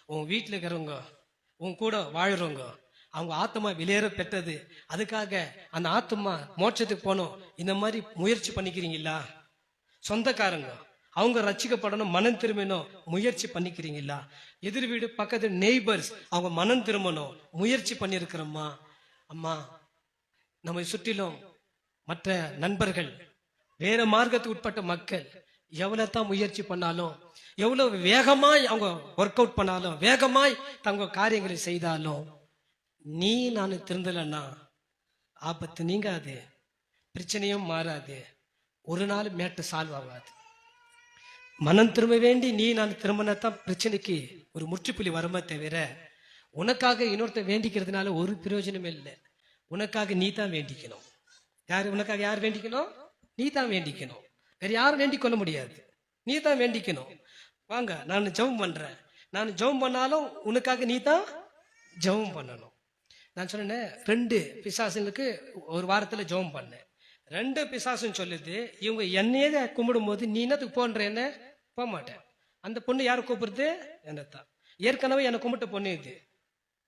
உன் வீட்டில் இருக்கிறவங்க, உன் கூட வாழ்றவங்க, அவங்க ஆத்மா வெளியேற பெற்றது, அதுக்காக அந்த ஆத்மா மோட்சத்துக்கு போகணும், இந்த மாதிரி முயற்சி பண்ணிக்கிறீங்களா? சொந்தக்காரங்க அவங்க ரட்சிக்கப்படணும், மனம் திரும்பணும், முயற்சி பண்ணிக்கிறீங்களா? எதிர் வீடு பக்கத்து நெய்பர்ஸ் அவங்க மனம் திரும்பணும், முயற்சி பண்ணிருக்கிறோமா? அம்மா, நம்மை சுற்றிலும் மற்ற நண்பர்கள், வேற மார்க்கத்துக்கு உட்பட்ட மக்கள் எவ்வளவு தான் முயற்சி பண்ணாலும், எவ்வளவு வேகமாய் அவங்க ஒர்க் அவுட் பண்ணாலும், வேகமாய் தங்க காரியங்களை செய்தாலும், நீ நான் திருந்தலன்னா ஆபத்து நீங்காது, பிரச்சனையும் மாறாது, ஒரு நாள் மேட்டு சால்வ் ஆகாது. மனம் திரும்ப வேண்டி நீ நான் திரும்பினத்தான் பிரச்சனைக்கு ஒரு முற்றுப்புள்ளி வருமே தவிர, உனக்காக இன்னொருத்த வேண்டிக்கிறதுனால ஒரு பிரயோஜனமே இல்லை. உனக்காக நீ தான் வேண்டிக்கணும். உனக்காக யார் வேண்டிக்கணும்? நீ தான் வேண்டிக்கணும். வேற யாரும் வேண்டிக் கொள்ள முடியாது, நீ தான் வேண்டிக்கணும். வாங்க, நான் ஜெபம் பண்றேன், நான் ஜெபம் பண்ணாலும் உனக்காக நீ தான் ஜெபம் பண்ணணும். நான் சொன்னேன், 2 பிசாசுங்களுக்கு ஒரு வாரத்துல ஜெபம் பண்ணேன். 2 பிசாசுன்னு சொல்லுது, இவங்க என்னையே கும்பிடும் போது நீ என்னத்துக்கு போன்ற, என்ன போக மாட்டேன். அந்த பொண்ணு யாரை கூப்பிடுறது? என்னத்தான். ஏற்கனவே என்னை கும்பிட்ட பொண்ணு இது,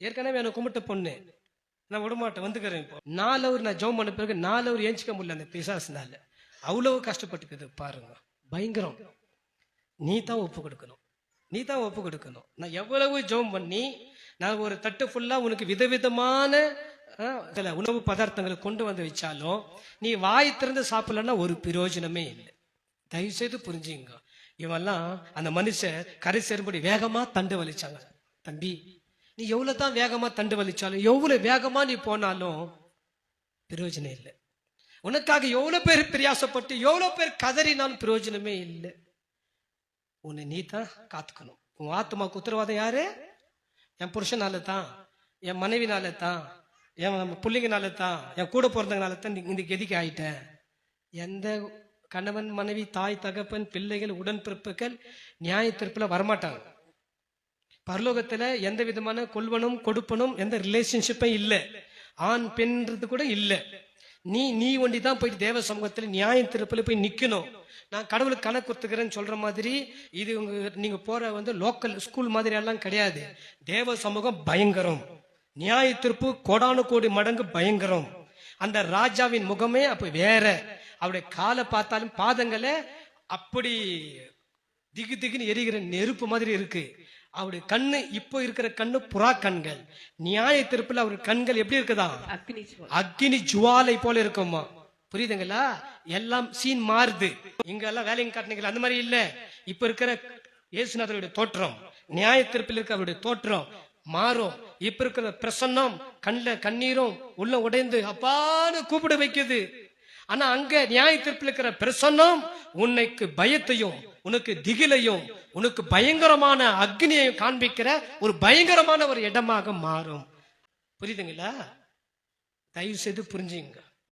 ஏற்கனவே என்னை கும்பிட்ட பொண்ணு, நான் விடமாட்டேன், வந்துக்கிறேன். இப்போ 4 ஹவர் நான் ஜெபம் பண்ண பிறகு 4 ஹவர் ஏஞ்சிக்க முடியல அந்த பிசாசுனால. அவ்வளவு கஷ்டப்பட்டுக்குது பாருங்க, பயங்கரம். நீ தான் ஒப்பு கொடுக்கணும், நீ தான் ஒப்பு கொடுக்கணும். நான் எவ்வளவு ஜெபம் பண்ணி நான் ஒரு தட்டு ஃபுல்லா உனக்கு விதவிதமான உணவு பதார்த்தங்களை கொண்டு வந்து வச்சாலும் நீ வாய் திறந்து சாப்பிடலன்னா ஒரு பிரயோஜனமே இல்லை. தயவு செய்து புரிஞ்சுங்க. இவெல்லாம் அந்த மனுஷன் கரை சேரும்படி வேகமா தண்டு வலிச்சாங்க. தம்பி, நீ எவ்வளவு தான் வேகமா தண்டு வலிச்சாலும், எவ்வளவு வேகமா நீ போனாலும் பிரயோஜனம் இல்லை. உனக்காக எவ்வளவு பேர் பிரயாசப்பட்டு எவ்வளவு பேர் கதறினாலும் பிரயோஜனமே இல்லை. உன்னை நீ தான் காத்துக்கணும். உன் ஆத்மாக்கு உத்தரவாதம் யாரு? என் புருஷனால தான், என் மனைவினால தான், என் பிள்ளைங்கனால தான், என் கூட பிறந்தங்கனால தான் இந்த கதிக்கு ஆயிட்டேன். எந்த கணவன் மனைவி தாய் தகப்பன் பிள்ளைகள் உடன்பிறப்புகள் நியாய தீர்ப்புல வரமாட்டாங்க. பரலோகத்துல எந்த விதமான கொள்வனும் கொடுப்பனும் எந்த ரிலேஷன்ஷிப்பும் இல்லை, ஆண் பெண்றது கூட இல்லை. நீ ஒண்டி தான் போயிட்டு தேவ சமூகத்துல நியாய தீர்ப்புல போய் நிக்கணும். நான் கடவுளுக்கு கணக்கு கொடுத்துக்கிறேன்னு சொல்ற மாதிரி இது நீங்க போற லோக்கல் ஸ்கூல் மாதிரி எல்லாம் கிடையாது. தேவ சமூகம் பயங்கரம், நியாய தீர்ப்பு கோடானு கோடி மடங்கு பயங்கரம். அந்த ராஜாவின் முகமே அப்ப வேற. அவருடைய காலை பார்த்தாலும் பாதங்களை அப்படி திகு திகுன்னு எரிகிற நெருப்பு மாதிரி இருக்கு. அவருடைய கண்ணு இப்போ இருக்கிற கண்ணு புறா கண்கள். நியாய தீர்ப்புல அவருடைய கண்கள் எப்படி இருக்குதா? அக்னி ஜுவாலை போல இருக்குமா. புரியுதுங்களா? எல்லாம் சீன் மாறுது. இங்க எல்லாம் வேலையும் காட்டினீங்களா, அந்த மாதிரி இல்ல. இப்ப இருக்கிற இயேசுநாதருடைய தோற்றம், நியாய தீர்ப்பில் இருக்க அவருடைய தோற்றம் மாறும். இப்ப இருக்கிற பிரசன்னம், கண்ணில் கண்ணீரும் உள்ள உடைந்து அப்பான்னு கூப்பிட வைக்குது. ஆனா அங்க நியாய தீர்ப்பில் இருக்கிற பிரசன்னம் உனக்கு பயத்தையும் உனக்கு திகிலையும் உனக்கு பயங்கரமான அக்னியையும் காண்பிக்கிற ஒரு பயங்கரமான ஒரு இடமாக மாறும். புரியுதுங்களா? தயவு செய்து புரிஞ்சுங்க.